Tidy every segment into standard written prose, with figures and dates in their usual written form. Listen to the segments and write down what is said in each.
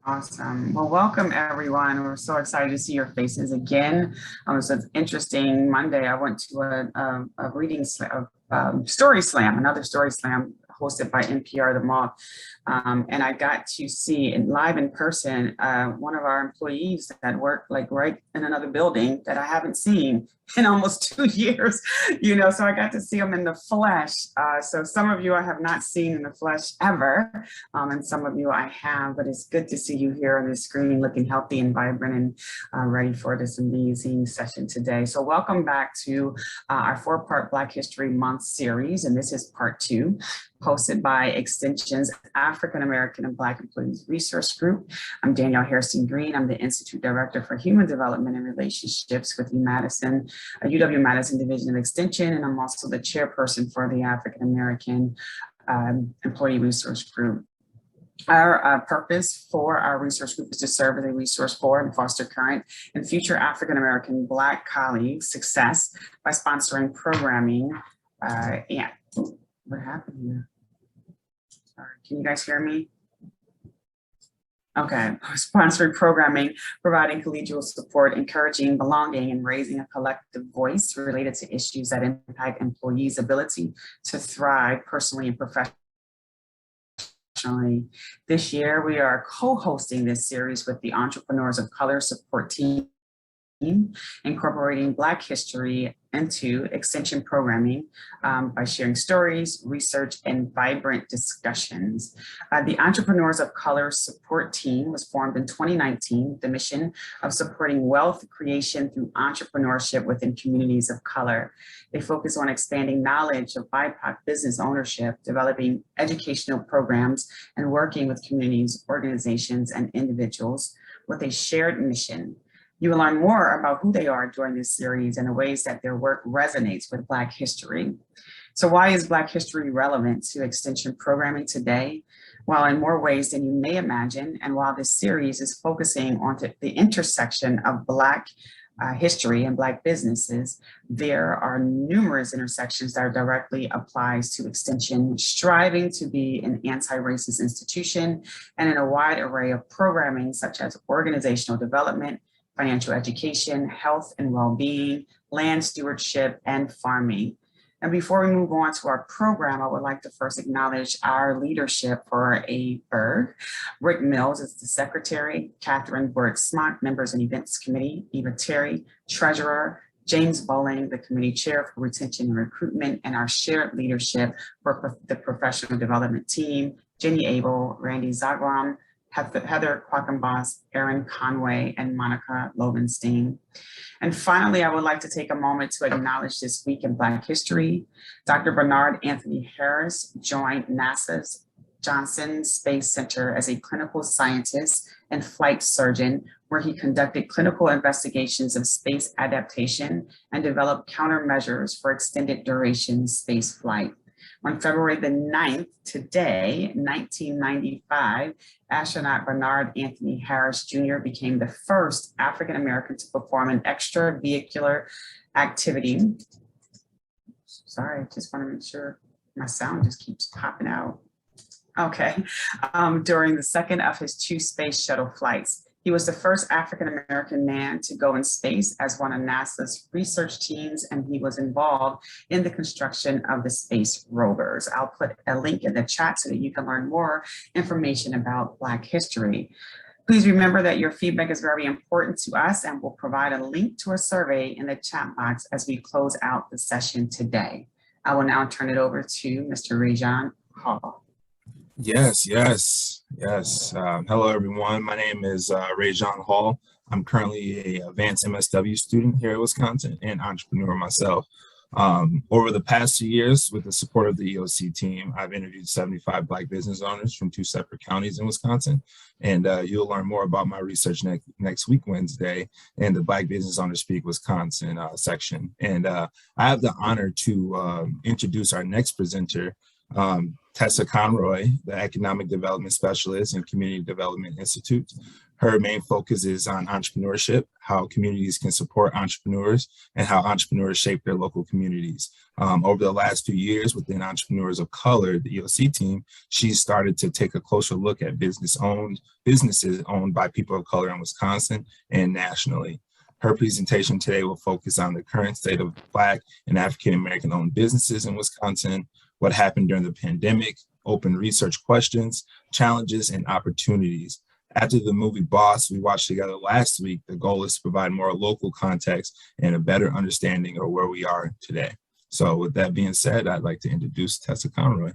Awesome. Well, welcome everyone. We're so excited to see your faces again. It's an interesting Monday. I went to a reading story slam, another story slam hosted by NPR The Moth. And I got to see live in person one of our employees that worked like right in another building that I haven't seen in almost 2 years, so I got to see him in the flesh. So some of you I have not seen in the flesh ever, and some of you I have, but it's good to see you here on the screen looking healthy and vibrant and ready for this amazing session today. So welcome back to our 4-part Black History Month series, and this is part 2, hosted by Extension's African American and Black Employees Resource Group. I'm Danielle Hairston-Green. I'm the Institute Director for Human Development and Relationships with the UW-Madison Division of Extension, and I'm also the chairperson for the African American Employee Resource Group. Our purpose for our resource group is to serve as a resource for and foster current and future African American Black colleagues' success by sponsoring programming. What happened here? Sorry, can you guys hear me? Okay, sponsoring programming, providing collegial support, encouraging belonging, and raising a collective voice related to issues that impact employees' ability to thrive personally and professionally. This year, we are co-hosting this series with the Entrepreneurs of Color support team, incorporating Black history into extension programming by sharing stories, research, and vibrant discussions. The Entrepreneurs of Color support team was formed in 2019 with the mission of supporting wealth creation through entrepreneurship within communities of color. They focus on expanding knowledge of BIPOC business ownership, developing educational programs, and working with communities, organizations, and individuals with a shared mission. You will learn more about who they are during this series and the ways that their work resonates with Black history. So why is Black history relevant to extension programming today? Well, in more ways than you may imagine, and while this series is focusing on the intersection of Black history and Black businesses, there are numerous intersections that directly applies to extension, striving to be an anti-racist institution and in a wide array of programming such as organizational development, financial education, health and well-being, land stewardship, and farming. And before we move on to our program, I would like to first acknowledge our leadership for Aaerg. Rick Mills is the secretary, Catherine Borg-Smock, members and events committee, Eva Terry, treasurer, James Bowling, the committee chair for retention and recruitment, and our shared leadership for the professional development team, Jenny Abel, Randy Zagram, Heather Quackenboss, Erin Conway, and Monica Lovenstein. And finally, I would like to take a moment to acknowledge this week in Black history. Dr. Bernard Anthony Harris joined NASA's Johnson Space Center as a clinical scientist and flight surgeon, where he conducted clinical investigations of space adaptation and developed countermeasures for extended duration space flight. On February the 9th, today, 1995, astronaut Bernard Anthony Harris Jr. became the first African American to perform an extravehicular activity. Sorry, just want to make sure my sound just keeps popping out. Okay, during the second of his 2 space shuttle flights. He was the first African-American man to go in space as one of NASA's research teams, and he was involved in the construction of the space rovers. I'll put a link in the chat so that you can learn more information about Black history. Please remember that your feedback is very important to us, and we'll provide a link to a survey in the chat box as we close out the session today. I will now turn it over to Mr. Rajan Hall. Yes. Hello, everyone. My name is Rajan Hall. I'm currently a advanced MSW student here at Wisconsin and entrepreneur myself. Over the past 2 years, with the support of the EOC team, I've interviewed 75 Black business owners from 2 separate counties in Wisconsin. And you'll learn more about my research next week, Wednesday, in the Black Business Owners Speak Wisconsin section. And I have the honor to introduce our next presenter, Tessa Conroy, the Economic Development Specialist in Community Development Institute. Her main focus is on entrepreneurship, how communities can support entrepreneurs, and how entrepreneurs shape their local communities. Over the last few years within Entrepreneurs of Color, the EOC team, she's started to take a closer look at businesses owned by people of color in Wisconsin and nationally. Her presentation today will focus on the current state of Black and African American owned businesses in Wisconsin, what happened during the pandemic, open research questions, challenges, and opportunities. After the movie Boss we watched together last week, the goal is to provide more local context and a better understanding of where we are today. So with that being said, I'd like to introduce Tessa Conroy.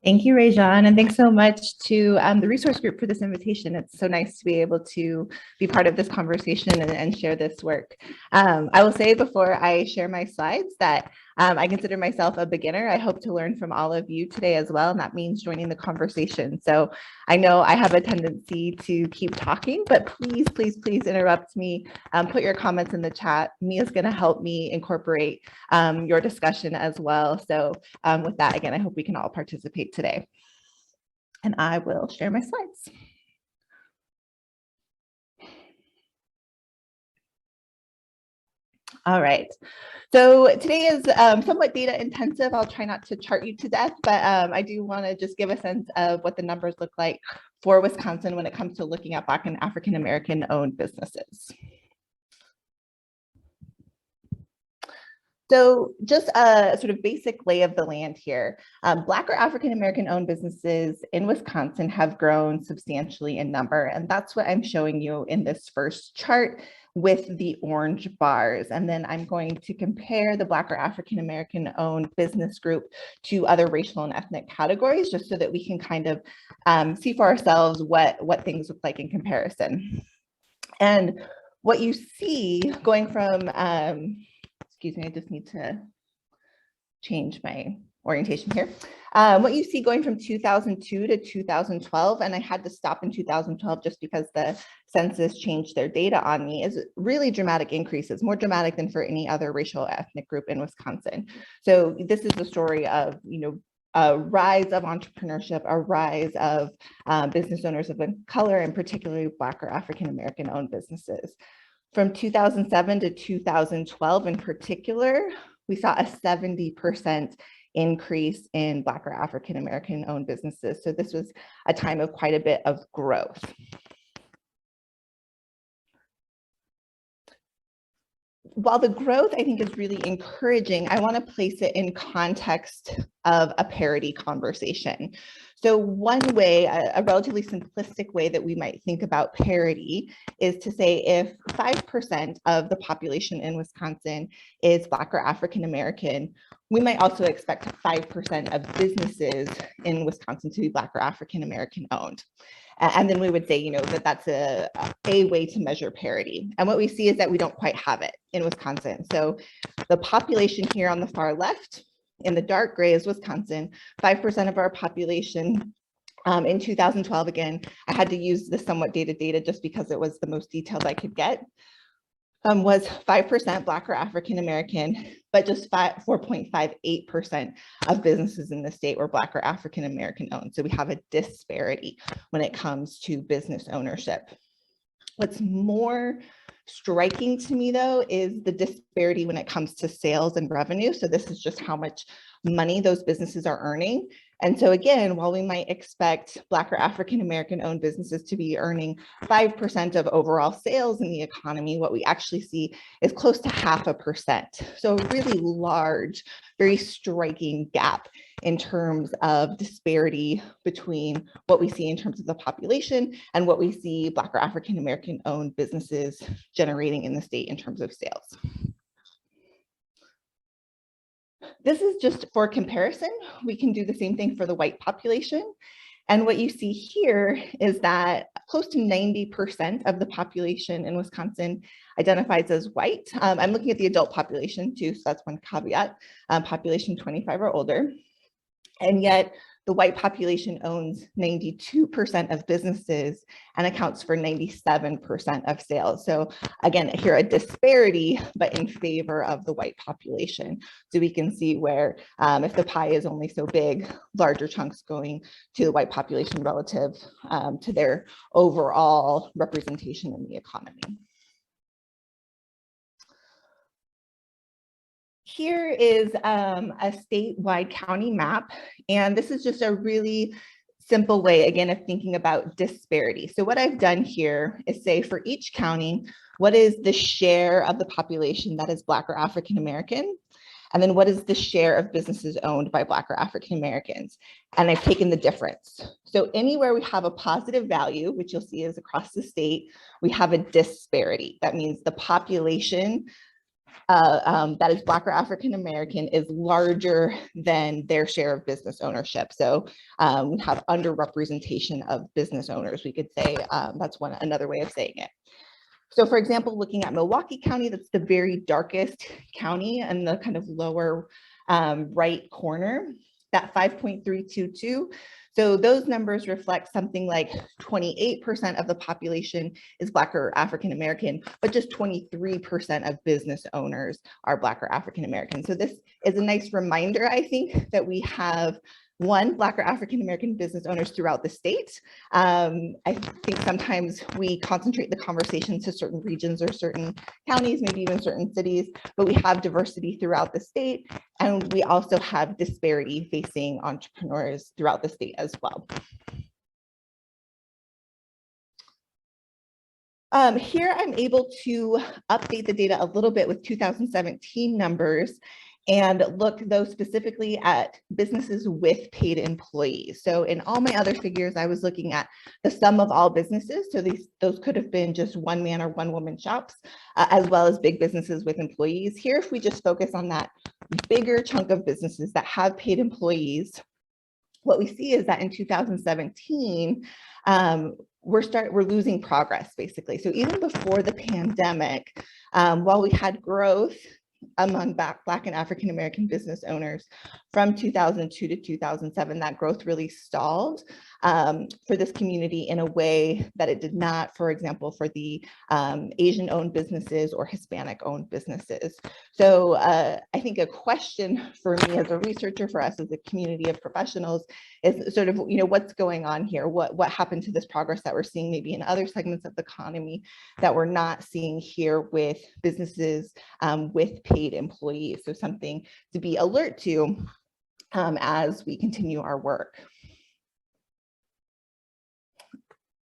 Thank you, Rajan, and thanks so much to the resource group for this invitation. It's so nice to be able to be part of this conversation and share this work. I will say before I share my slides that I consider myself a beginner. I hope to learn from all of you today as well, and that means joining the conversation. So I know I have a tendency to keep talking, but please, please, please interrupt me. Put your comments in the chat. Mia's going to help me incorporate your discussion as well. So with that, again, I hope we can all participate today. And I will share my slides. All right. So today is somewhat data intensive. I'll try not to chart you to death, but I do want to just give a sense of what the numbers look like for Wisconsin when it comes to looking at Black and African American owned businesses. So just a sort of basic lay of the land here. Black or African American owned businesses in Wisconsin have grown substantially in number, and that's what I'm showing you in this first chart with the orange bars. And then I'm going to compare the Black or African American owned business group to other racial and ethnic categories, just so that we can kind of see for ourselves what things look like in comparison. And what you see going from, excuse me, I just need to change my orientation here. What you see going from 2002 to 2012, and I had to stop in 2012 just because the census changed their data on me, is really dramatic increases, more dramatic than for any other racial ethnic group in Wisconsin. So this is the story of, a rise of entrepreneurship, a rise of business owners of color, and particularly Black or African American owned businesses. From 2007 to 2012 in particular, we saw a 70% increase in Black or African American owned businesses. So this was a time of quite a bit of growth. While the growth, I think, is really encouraging, I want to place it in context of a parity conversation. So one way, a relatively simplistic way that we might think about parity is to say if 5% of the population in Wisconsin is Black or African American, we might also expect 5% of businesses in Wisconsin to be Black or African American owned. And then we would say, that that's a way to measure parity. And what we see is that we don't quite have it in Wisconsin. So the population here on the far left in the dark gray is Wisconsin. 5% of our population in 2012, again, I had to use the somewhat dated data just because it was the most detailed I could get, was 5% Black or African American, but just 4.58% of businesses in the state were Black or African American owned. So we have a disparity when it comes to business ownership. What's more striking to me, though, is the disparity when it comes to sales and revenue. So this is just how much money those businesses are earning. And so again, while we might expect Black or African American owned businesses to be earning 5% of overall sales in the economy, what we actually see is close to 0.5%. So a really large, very striking gap in terms of disparity between what we see in terms of the population and what we see Black or African American owned businesses generating in the state in terms of sales. This is just for comparison. We can do the same thing for the white population. And what you see here is that close to 90% of the population in Wisconsin identifies as white. I'm looking at the adult population too, so that's one caveat, population 25 or older. And yet the white population owns 92% of businesses and accounts for 97% of sales. So again, here a disparity, but in favor of the white population. So we can see where if the pie is only so big, larger chunks going to the white population relative to their overall representation in the economy. Here is a statewide county map, and this is just a really simple way, again, of thinking about disparity. So what I've done here is say for each county, what is the share of the population that is Black or African American? And then what is the share of businesses owned by Black or African Americans? And I've taken the difference. So anywhere we have a positive value, which you'll see is across the state, we have a disparity. That means the population that is Black or African American is larger than their share of business ownership. So we have underrepresentation of business owners, we could say. That's another way of saying it. So for example, looking at Milwaukee County, that's the very darkest county in the kind of lower right corner, that 5.322. So those numbers reflect something like 28% of the population is Black or African American, but just 23% of business owners are Black or African American. So this is a nice reminder, I think, that we have Black or African American business owners throughout the state. I think sometimes we concentrate the conversation to certain regions or certain counties, maybe even certain cities, but we have diversity throughout the state. And we also have disparity facing entrepreneurs throughout the state as well. Here I'm able to update the data a little bit with 2017 numbers and look though specifically at businesses with paid employees. So in all my other figures, I was looking at the sum of all businesses. So those could have been just one man or one woman shops, as well as big businesses with employees. Here, if we just focus on that bigger chunk of businesses that have paid employees, what we see is that in 2017, we're losing progress basically. So even before the pandemic, while we had growth among Black and African American business owners from 2002 to 2007, that growth really stalled for this community in a way that it did not, for example, for the Asian-owned businesses or Hispanic-owned businesses. So I think a question for me as a researcher, for us as a community of professionals, is sort of, what's going on here? What happened to this progress that we're seeing maybe in other segments of the economy that we're not seeing here with businesses with paid employees? So something to be alert to as we continue our work.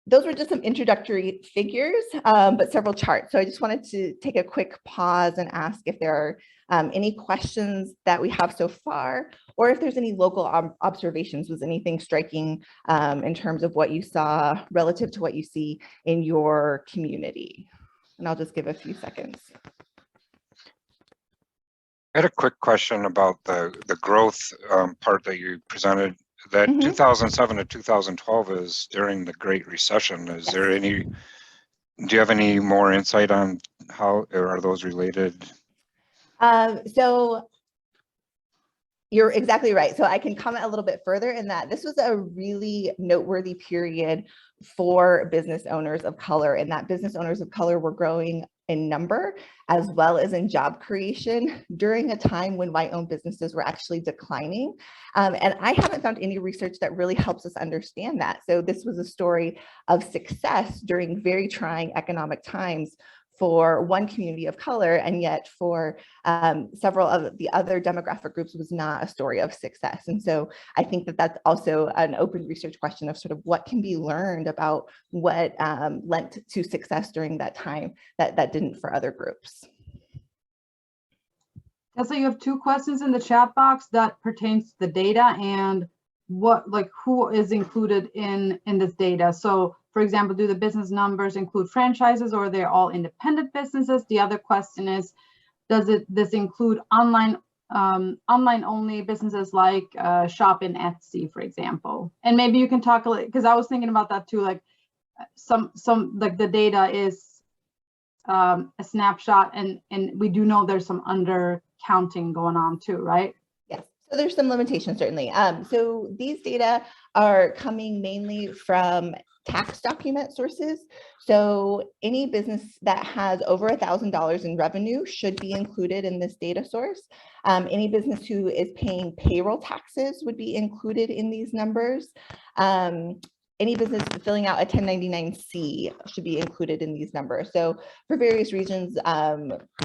Those were just some introductory figures, but several charts. So I just wanted to take a quick pause and ask if there are any questions that we have so far, or if there's any local observations. Was anything striking in terms of what you saw relative to what you see in your community? And I'll just give a few seconds. I had a quick question about the growth part that you presented. That 2007 to 2012 is during the Great Recession. Is there any, do you have any more insight on how, or are those related? So you're exactly right. So I can comment a little bit further in that this was a really noteworthy period for business owners of color, and that business owners of color were growing in number as well as in job creation during a time when white-owned businesses were actually declining. And I haven't found any research that really helps us understand that. So this was a story of success during very trying economic times for one community of color, and yet for several of the other demographic groups was not a story of success. And so I think that that's also an open research question of sort of what can be learned about what lent to success during that time that didn't for other groups. So you have two questions in the chat box that pertains to the data and what, like, who is included in this data. So for example, do the business numbers include franchises, or they're all independent businesses? The other question is, does this include online only businesses like shop in Etsy, for example? And maybe you can talk a little, because I was thinking about that too, like some like the data is a snapshot, and we do know there's some undercounting going on too, right? Yes. So there's some limitations, certainly. So these data are coming mainly from tax document sources. So any business that has over $1,000 in revenue should be included in this data source. Any business who is paying payroll taxes would be included in these numbers. Any business filling out a 1099-C should be included in these numbers. So for various reasons,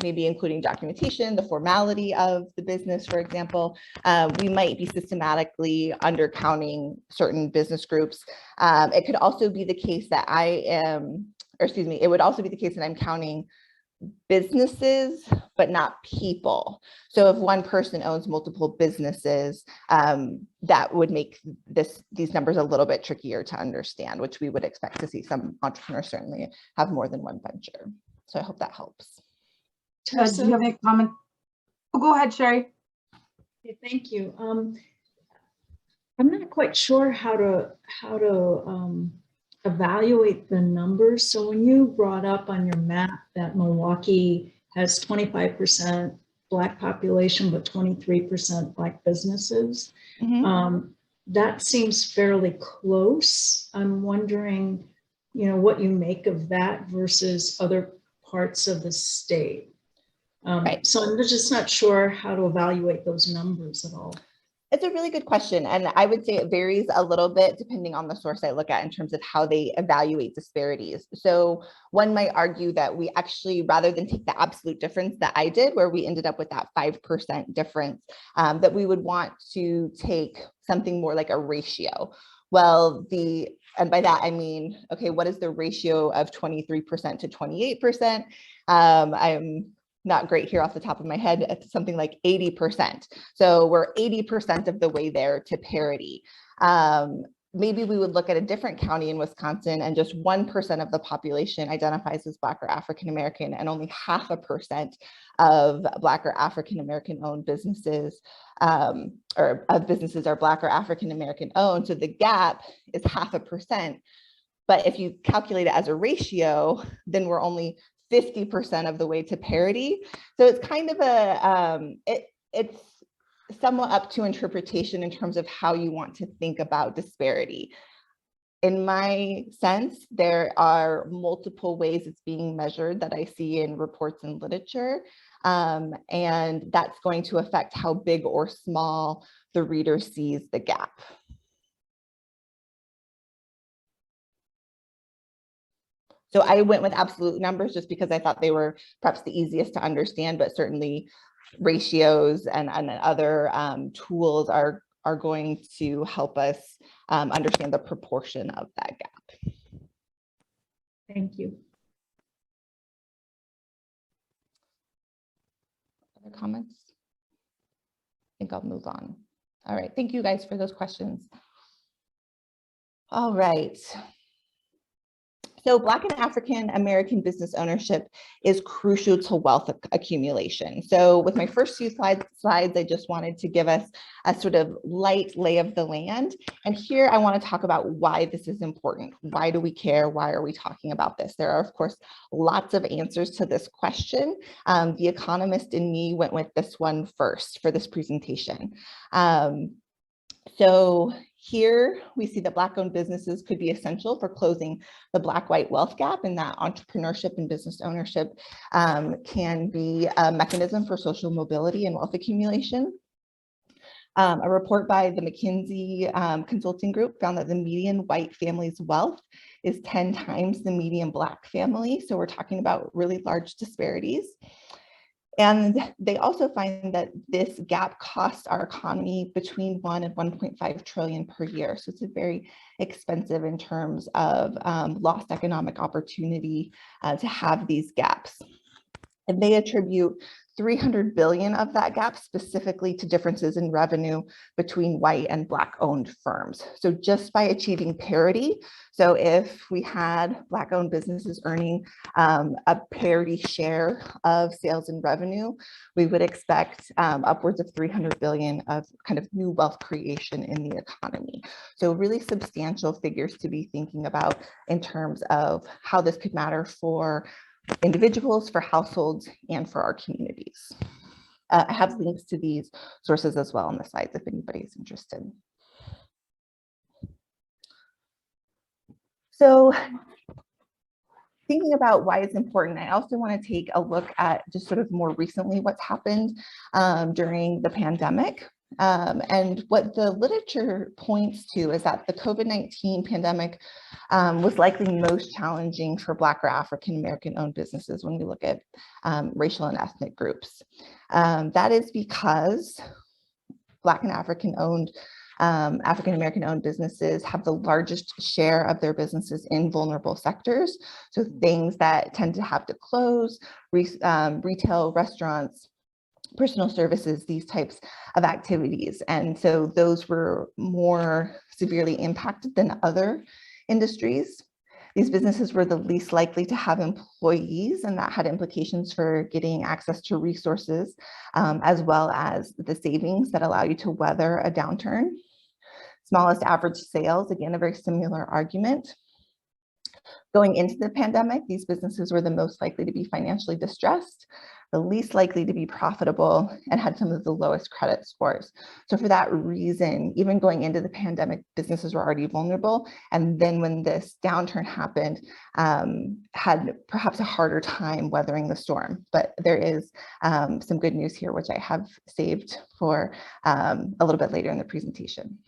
maybe including documentation, the formality of the business, for example, we might be systematically undercounting certain business groups. It could also be the case that it would also be the case that I'm counting businesses, but not people. So if one person owns multiple businesses, that would make these numbers a little bit trickier to understand, which we would expect to see. Some entrepreneurs certainly have more than one venture. So I hope that helps. Do you have any comment? Oh, go ahead, Sherry. Okay, thank you. I'm not quite sure how to evaluate the numbers. So when you brought up on your map that Milwaukee has 25% Black population, but 23% Black businesses, that seems fairly close. I'm wondering, what you make of that versus other parts of the state. Right. So I'm just not sure how to evaluate those numbers at all. It's a really good question. And I would say it varies a little bit depending on the source I look at in terms of how they evaluate disparities. So one might argue that we actually, rather than take the absolute difference that I did, where we ended up with that 5% difference, that we would want to take something more like a ratio. Well, and by that, I mean, okay, what is the ratio of 23% to 28%? I'm not great here off the top of my head, it's something like 80%. So we're 80% of the way there to parity. Maybe we would look at a different county in Wisconsin and just 1% of the population identifies as Black or African-American, and only 0.5% of Black or African-American owned businesses or of businesses are Black or African-American owned. So the gap is 0.5%. But if you calculate it as a then we're only 50% of the way to parity. So it's kind of it's somewhat up to interpretation in terms of how you want to think about disparity. In my sense, there are multiple ways it's being measured that I see in reports and literature. And that's going to affect how big or small the reader sees the gap. So I went with absolute numbers just because I thought they were perhaps the easiest to understand, but certainly ratios and other tools are going to help us understand the proportion of that gap. Thank you. Other comments? I think I'll move on. All right, thank you guys for those questions. All right. So Black and African American business ownership is crucial to wealth accumulation. So with my first few slides, I just wanted to give us a sort of light lay of the land. And here I want to talk about why this is important. Why do we care? Why are we talking about this? There are, of course, lots of answers to this question. The economist in me went with this one first for this presentation. So here we see that Black-owned businesses could be essential for closing the Black-white wealth gap, and that entrepreneurship and business ownership can be a mechanism for social mobility and wealth accumulation. A report by the McKinsey Consulting Group found that the median white family's wealth is 10 times the median Black family. So we're talking about really large disparities. And they also find that this gap costs our economy between 1 and 1.5 trillion per year. So it's very expensive in terms of lost economic opportunity to have these gaps. And they attribute 300 billion of that gap specifically to differences in revenue between white and Black owned firms. So just by achieving parity, so if we had Black owned businesses earning a parity share of sales and revenue, we would expect upwards of 300 billion of kind of new wealth creation in the economy. So really substantial figures to be thinking about in terms of how this could matter for individuals, for households, and for our communities. I have links to these sources as well on the slides if anybody is interested. So thinking about why it's important, I also want to take a look at just sort of more recently what's happened during the pandemic. And what the literature points to is that the COVID-19 pandemic was likely most challenging for Black or African American owned businesses when we look at racial and ethnic groups. That is because Black and African American owned businesses have the largest share of their businesses in vulnerable sectors. So things that tend to have to close, retail, restaurants, personal services, these types of activities. And so those were more severely impacted than other industries. These businesses were the least likely to have employees, and that had implications for getting access to resources, as well as the savings that allow you to weather a downturn. Smallest average sales, again, a very similar argument. Going into the pandemic, these businesses were the most likely to be financially distressed, the least likely to be profitable, and had some of the lowest credit scores. So for that reason, even going into the pandemic, businesses were already vulnerable. And then when this downturn happened, had perhaps a harder time weathering the storm. But there is some good news here, which I have saved for a little bit later in the presentation.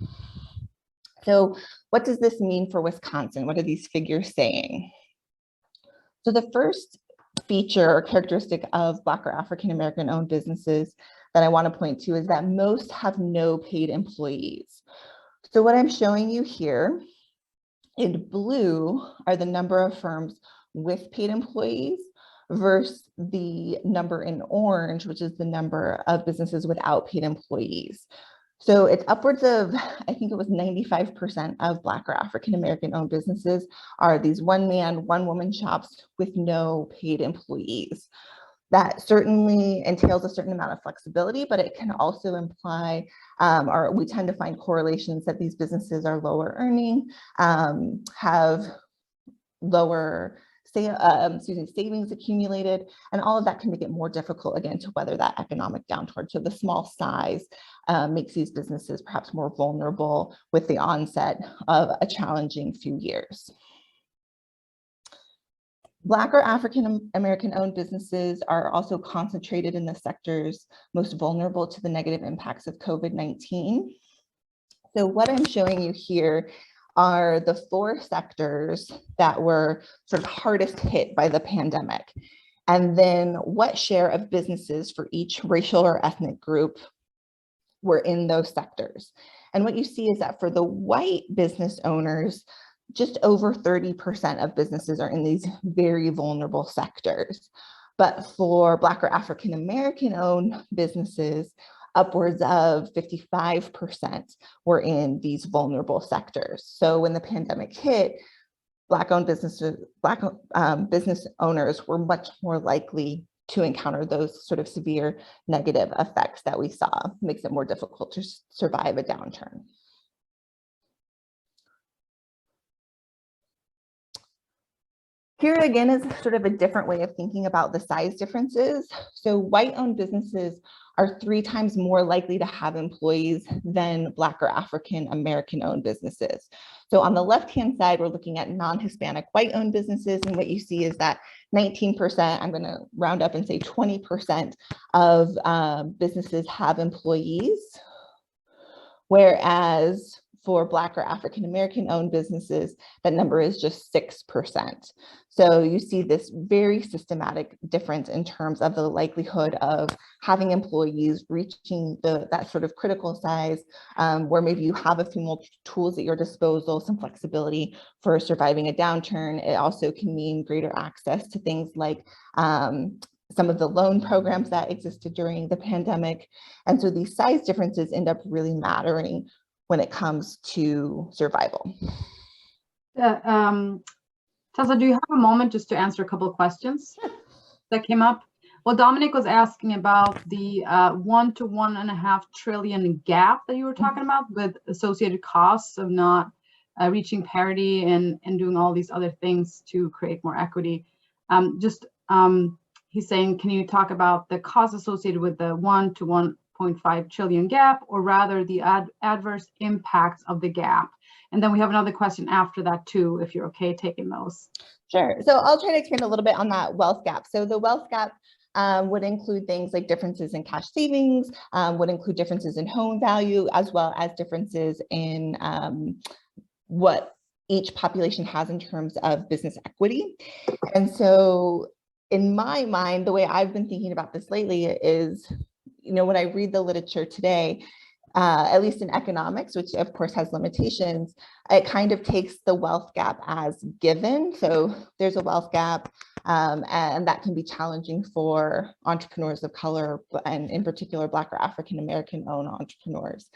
So what does this mean for Wisconsin? What are these figures saying? So the first feature or characteristic of Black or African American owned businesses that I want to point to is that most have no paid employees. So what I'm showing you here in blue are the number of firms with paid employees versus the number in orange, which is the number of businesses without paid employees. So it's upwards of, I think it was 95% of Black or African American owned businesses are these one-man, one-woman shops with no paid employees. That certainly entails a certain amount of flexibility, but it can also imply, or we tend to find correlations that these businesses are lower earning, have lower savings accumulated, and all of that can make it more difficult, again, to weather that economic downturn. So the small size makes these businesses perhaps more vulnerable with the onset of a challenging few years. Black or African American owned businesses are also concentrated in the sectors most vulnerable to the negative impacts of COVID-19. So what I'm showing you here are the 4 sectors that were sort of hardest hit by the pandemic. And then what share of businesses for each racial or ethnic group were in those sectors. And what you see is that for the white business owners, just over 30% of businesses are in these very vulnerable sectors. But for Black or African American owned businesses, upwards of 55% were in these vulnerable sectors. So when the pandemic hit, Black business owners were much more likely to encounter those sort of severe negative effects that we saw. It makes it more difficult to survive a downturn. Here again is sort of a different way of thinking about the size differences. So white-owned businesses are 3 times more likely to have employees than Black or African American owned businesses. So on the left-hand side, we're looking at non-Hispanic white-owned businesses, and what you see is that 19%, I'm going to round up and say 20% of businesses have employees, whereas for Black or African American owned businesses, that number is just 6%. So you see this very systematic difference in terms of the likelihood of having employees reaching that sort of critical size, where maybe you have a few more tools at your disposal, some flexibility for surviving a downturn. It also can mean greater access to things like some of the loan programs that existed during the pandemic. And so these size differences end up really mattering when it comes to survival. Tessa, do you have a moment just to answer a couple of questions that came up? Well, Dominic was asking about the 1 to 1.5 trillion gap that you were talking about with associated costs of not reaching parity and doing all these other things to create more equity. he's saying, can you talk about the costs associated with the 1 to 1.5 trillion gap, or rather the adverse impacts of the gap? And then we have another question after that too, if you're okay taking those. Sure. So I'll try to expand a little bit on that wealth gap. So the wealth gap would include things like differences in cash savings, would include differences in home value, as well as differences in what each population has in terms of business equity. And so in my mind, the way I've been thinking about this lately is, you know, when I read the literature today, at least in economics, which of course has limitations, it kind of takes the wealth gap as given. So there's a wealth gap, and that can be challenging for entrepreneurs of color, and in particular, Black or African American owned entrepreneurs.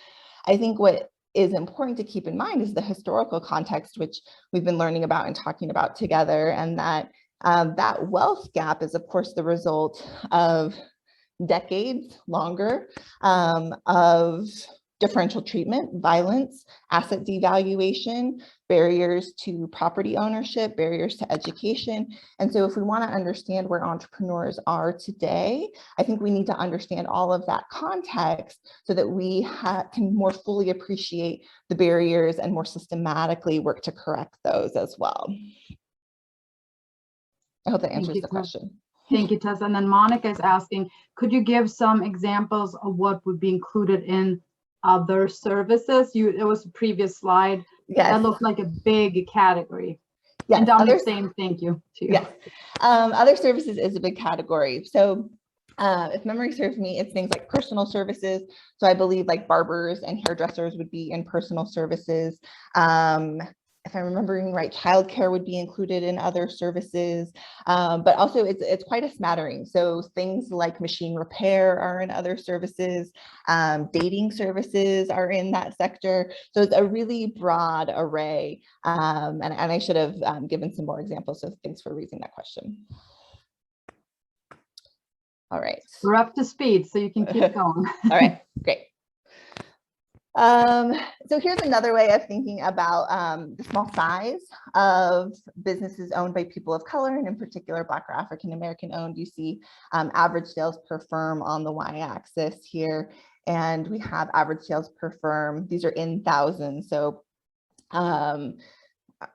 I think what is important to keep in mind is the historical context, which we've been learning about and talking about together, and that that wealth gap is of course the result of decades longer of differential treatment, violence, asset devaluation, barriers to property ownership, barriers to education. And so if we want to understand where entrepreneurs are today, I think we need to understand all of that context so that we can more fully appreciate the barriers and more systematically work to correct those as well. I hope that answers the question. Thank you, Tessa. And then Monica is asking, could you give some examples of what would be included in other services? It was a previous slide. Yes. That looked like a big category. Yes. And Dominic, saying thank you to you. Yes. Other services is a big category. So if memory serves me, it's things like personal services. So I believe like barbers and hairdressers would be in personal services. If I'm remembering right, childcare would be included in other services, but also it's quite a smattering. So things like machine repair are in other services, dating services are in that sector. So it's a really broad array. And I should have given some more examples, so thanks for raising that question. All right. We're up to speed, so you can keep going. All right, great. So here's another way of thinking about the small size of businesses owned by people of color, and in particular, Black or African American owned. You see average sales per firm on the y-axis here, and we have average sales per firm. These are in thousands, so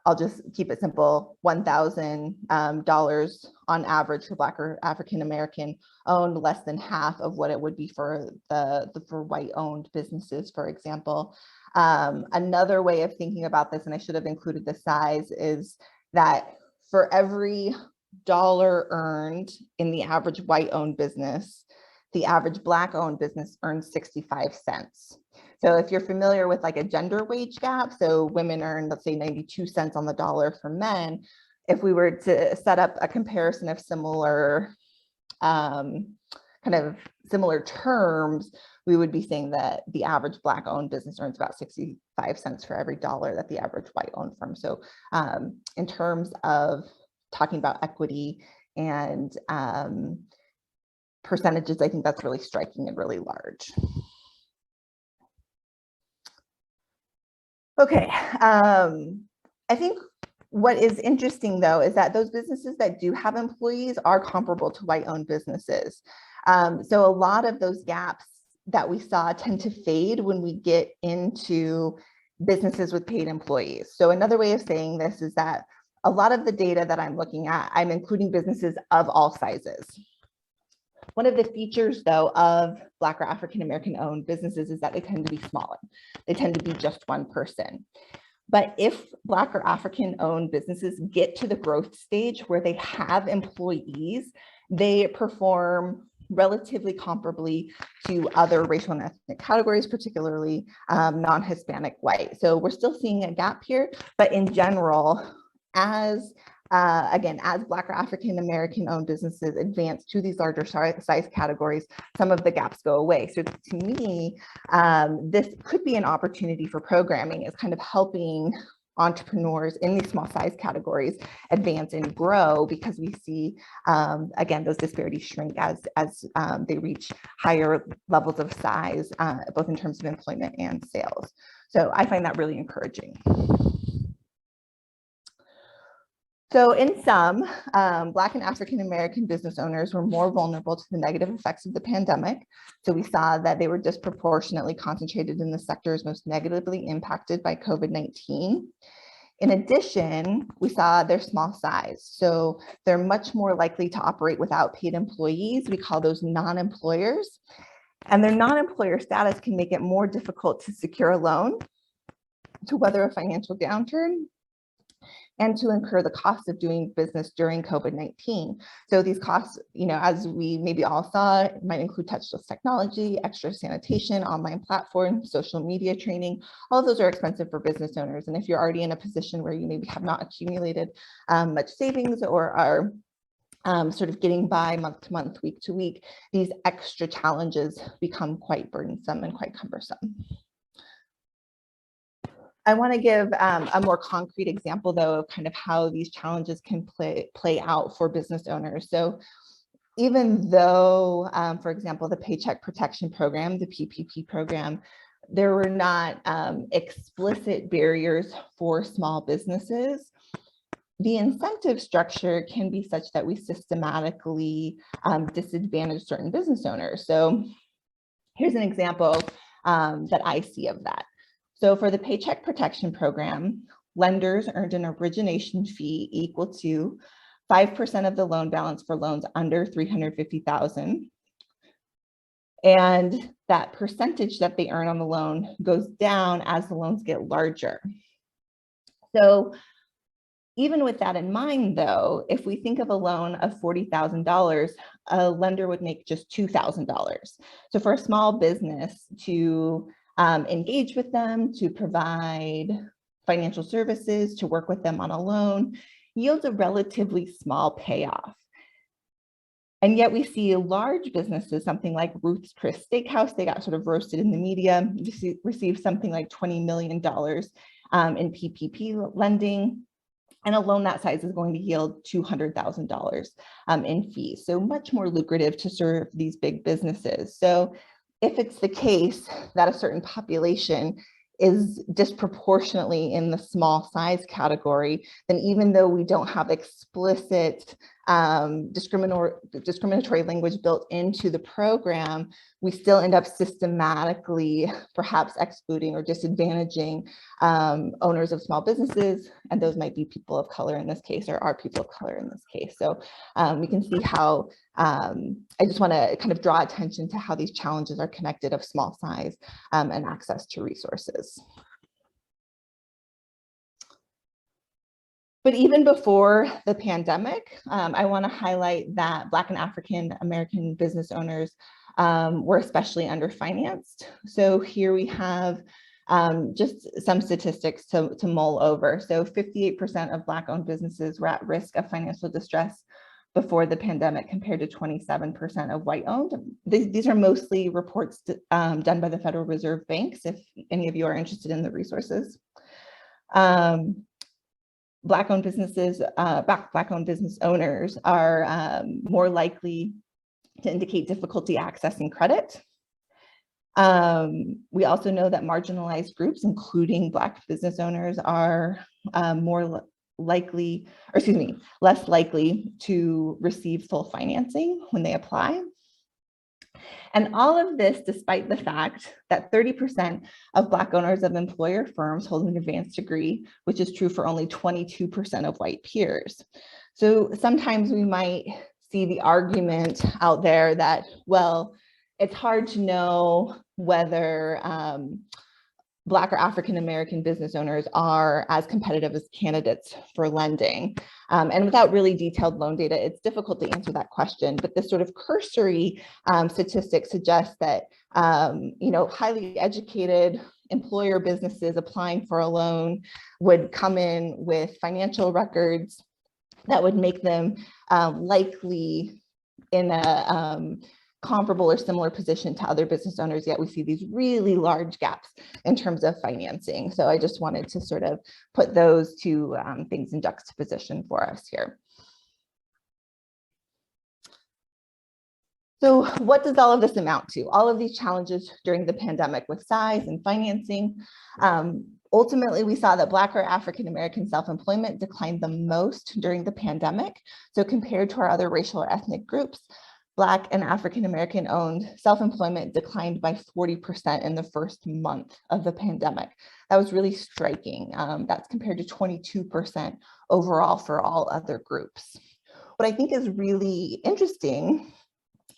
I'll just keep it simple, $1,000 on average for Black or African American owned, less than half of what it would be for for white owned businesses, for example. Another way of thinking about this, and I should have included the size, is that for every dollar earned in the average white owned business, the average Black owned business earns 65 cents. So if you're familiar with like a gender wage gap, so women earn, let's say 92 cents on the dollar for men, if we were to set up a comparison of similar similar terms, we would be saying that the average Black owned business earns about 65 cents for every dollar that the average white owned firm. So in terms of talking about equity and percentages, I think that's really striking and really large. Okay, I think what is interesting though is that those businesses that do have employees are comparable to white-owned businesses. So a lot of those gaps that we saw tend to fade when we get into businesses with paid employees. So another way of saying this is that a lot of the data that I'm looking at, I'm including businesses of all sizes. One of the features though of Black or African American owned businesses is that they tend to be smaller. They tend to be just one person. But if Black or African owned businesses get to the growth stage where they have employees, they perform relatively comparably to other racial and ethnic categories, particularly non-Hispanic white. So we're still seeing a gap here, but in general, as Black or African American owned businesses advance to these larger size categories, some of the gaps go away. So to me, this could be an opportunity for programming, is kind of helping entrepreneurs in these small size categories advance and grow, because we see, again, those disparities shrink as they reach higher levels of size, both in terms of employment and sales. So I find that really encouraging. So in sum, Black and African American business owners were more vulnerable to the negative effects of the pandemic. So we saw that they were disproportionately concentrated in the sectors most negatively impacted by COVID-19. In addition, we saw their small size. So they're much more likely to operate without paid employees. We call those non-employers. And their non-employer status can make it more difficult to secure a loan, to weather a financial downturn, and to incur the cost of doing business during COVID-19. So these costs, as we maybe all saw, it might include touchless technology, extra sanitation, online platforms, social media training. All of those are expensive for business owners. And if you're already in a position where you maybe have not accumulated much savings or are sort of getting by month to month, week to week, these extra challenges become quite burdensome and quite cumbersome. I want to give a more concrete example, though, of kind of how these challenges can play out for business owners. So even though, for example, the Paycheck Protection Program, the PPP program, there were not explicit barriers for small businesses, the incentive structure can be such that we systematically disadvantage certain business owners. So here's an example that I see of that. So for the Paycheck Protection Program, lenders earned an origination fee equal to 5% of the loan balance for loans under $350,000. And that percentage that they earn on the loan goes down as the loans get larger. So even with that in mind, though, if we think of a loan of $40,000, a lender would make just $2,000. So for a small business to engage with them, to provide financial services, to work with them on a loan, yields a relatively small payoff. And yet we see large businesses, something like Ruth's Chris Steakhouse, they got sort of roasted in the media, received something like $20 million in PPP lending. And a loan that size is going to yield $200,000 in fees. So much more lucrative to serve these big businesses. So if it's the case that a certain population is disproportionately in the small size category, then even though we don't have explicit discriminatory language built into the program, we still end up systematically perhaps excluding or disadvantaging owners of small businesses, and those might be people of color in this case, or are people of color in this case. So we can see how, I just want to kind of draw attention to how these challenges are connected of small size and access to resources. But even before the pandemic, I want to highlight that Black and African American business owners were especially underfinanced. So here we have just some statistics to mull over. So 58% of Black-owned businesses were at risk of financial distress before the pandemic, compared to 27% of white-owned. These are mostly reports done by the Federal Reserve banks, if any of you are interested in the resources. Black-owned businesses, Black-owned business owners are more likely to indicate difficulty accessing credit. We also know that marginalized groups, including Black business owners, are less likely to receive full financing when they apply. And all of this despite the fact that 30% of Black owners of employer firms hold an advanced degree, which is true for only 22% of white peers. So sometimes we might see the argument out there that, well, it's hard to know whether Black or African American business owners are as competitive as candidates for lending. And without really detailed loan data, it's difficult to answer that question. But this sort of cursory statistic suggests that highly educated employer businesses applying for a loan would come in with financial records that would make them likely in a comparable or similar position to other business owners, yet we see these really large gaps in terms of financing. So I just wanted to sort of put those two things in juxtaposition for us here. So what does all of this amount to? All of these challenges during the pandemic with size and financing Ultimately, we saw that Black or African-American self-employment declined the most during the pandemic. So compared to our other racial or ethnic groups, Black and African-American owned self-employment declined by 40% in the first month of the pandemic. That was really striking. That's compared to 22% overall for all other groups. What I think is really interesting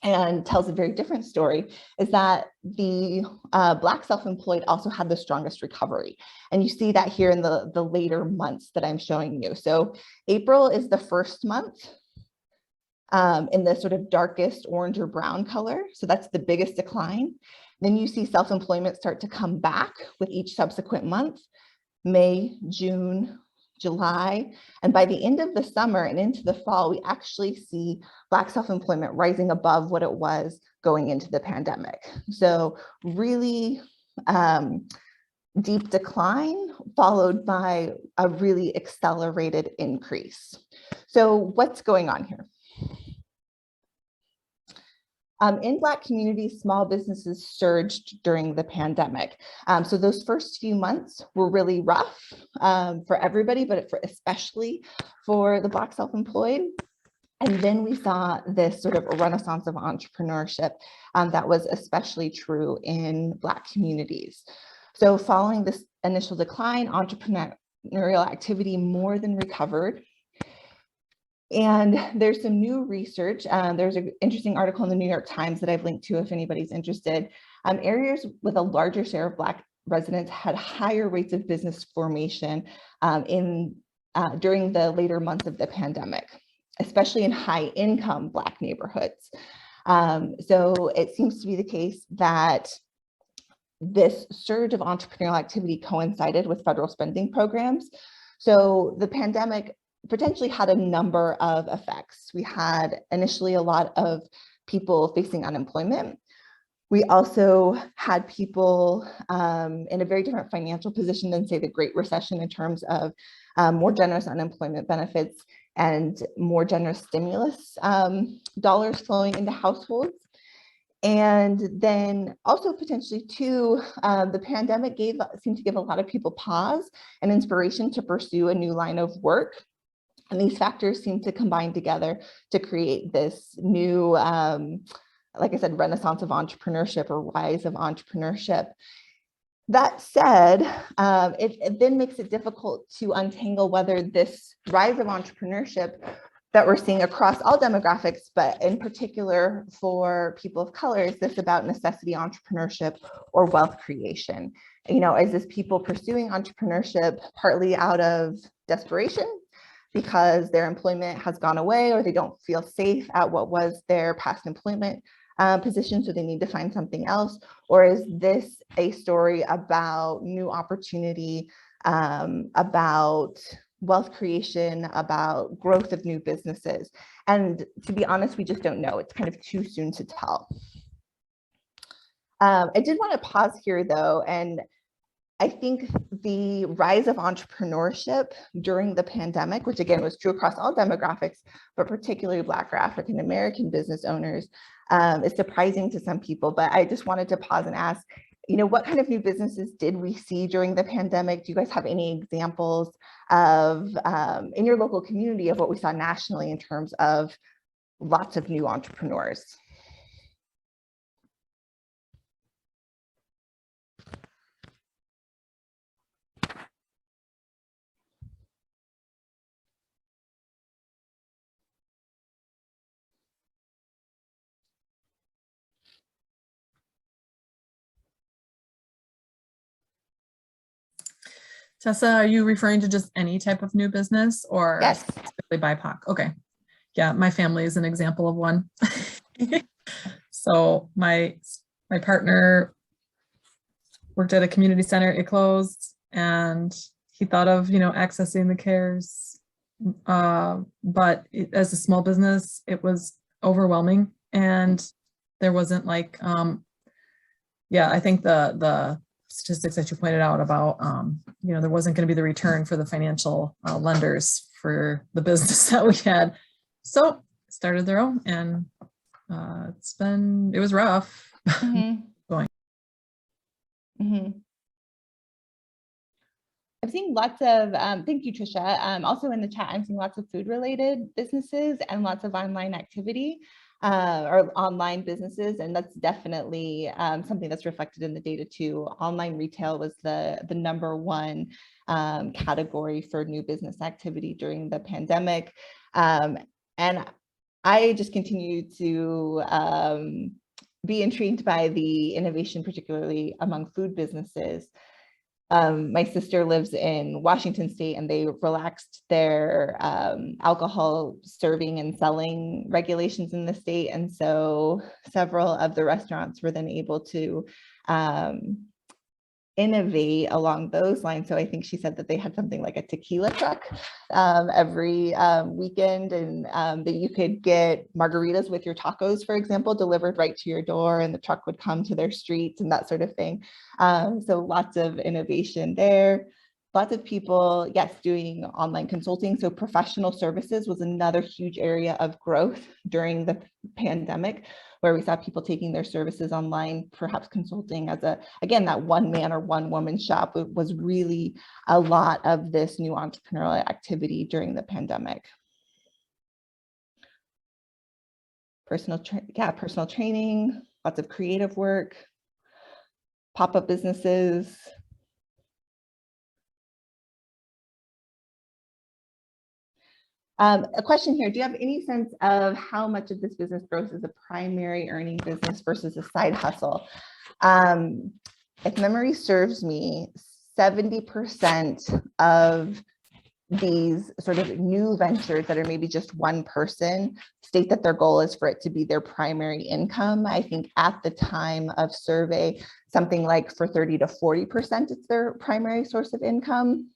and tells a very different story is that the Black self-employed also had the strongest recovery. And you see that here in the later months that I'm showing you. So April is the first month in the sort of darkest orange or brown color. So that's the biggest decline. Then you see self-employment start to come back with each subsequent month, May, June, July, and by the end of the summer and into the fall, we actually see Black self-employment rising above what it was going into the pandemic. So really deep decline followed by a really accelerated increase. So what's going on here? In Black communities, small businesses surged during the pandemic. So those first few months were really rough for everybody, but especially for the Black self-employed. And then we saw this sort of renaissance of entrepreneurship that was especially true in Black communities. So following this initial decline, entrepreneurial activity more than recovered. And there's some new research. There's an interesting article in the New York Times that I've linked to if anybody's interested. Areas with a larger share of Black residents had higher rates of business formation during the later months of the pandemic, especially in high income Black neighborhoods. So it seems to be the case that this surge of entrepreneurial activity coincided with federal spending programs. So the pandemic potentially had a number of effects. We had initially a lot of people facing unemployment. We also had people in a very different financial position than, say, the Great Recession in terms of more generous unemployment benefits and more generous stimulus dollars flowing into households. And then also potentially too, the pandemic seemed to give a lot of people pause and inspiration to pursue a new line of work. And these factors seem to combine together to create this new, like I said, renaissance of entrepreneurship or rise of entrepreneurship. That said, it then makes it difficult to untangle whether this rise of entrepreneurship that we're seeing across all demographics, but in particular for people of color, is this about necessity entrepreneurship or wealth creation? You know, is this people pursuing entrepreneurship partly out of desperation because their employment has gone away or they don't feel safe at what was their past employment position, so they need to find something else? Or is this a story about new opportunity, about wealth creation, about growth of new businesses? And to be honest, we just don't know. It's kind of too soon to tell. I did want to pause here though, and I think the rise of entrepreneurship during the pandemic, which again was true across all demographics, but particularly Black or African American business owners, is surprising to some people. But I just wanted to pause and ask, you know, what kind of new businesses did we see during the pandemic? Do you guys have any examples of in your local community of what we saw nationally in terms of lots of new entrepreneurs? Tessa, are you referring to just any type of new business or Yes. specifically BIPOC? Okay. Yeah, my family is an example of one. So my partner worked at a community center, it closed, and he thought of, you know, accessing the CARES, but as a small business, it was overwhelming, and there wasn't like, yeah, I think the statistics that you pointed out about, you know, there wasn't going to be the return for the financial lenders for the business that we had. So started their own, and it was rough. Mm-hmm. Going. Mm-hmm. I'm seeing lots of, thank you, Trisha. Also in the chat, I'm seeing lots of food related businesses and lots of online activity or online businesses. And that's definitely something that's reflected in the data too. Online retail was the #1 category for new business activity during the pandemic. And I just continue to be intrigued by the innovation, particularly among food businesses. My sister lives in Washington State, and they relaxed their alcohol serving and selling regulations in the state. And so several of the restaurants were then able to innovate along those lines. So I think she said that they had something like a tequila truck every weekend, and that you could get margaritas with your tacos, for example, delivered right to your door, and the truck would come to their streets and that sort of thing. So lots of innovation there. Lots of people, yes, doing online consulting. So professional services was another huge area of growth during the pandemic, where we saw people taking their services online, perhaps consulting as again, that one man or one woman shop was really a lot of this new entrepreneurial activity during the pandemic. Personal training, lots of creative work, pop-up businesses. A question here, do you have any sense of how much of this business growth is a primary earning business versus a side hustle? If memory serves me, 70% of these sort of new ventures that are maybe just one person state that their goal is for it to be their primary income. I think at the time of survey, something like for 30 to 40%, it's their primary source of income.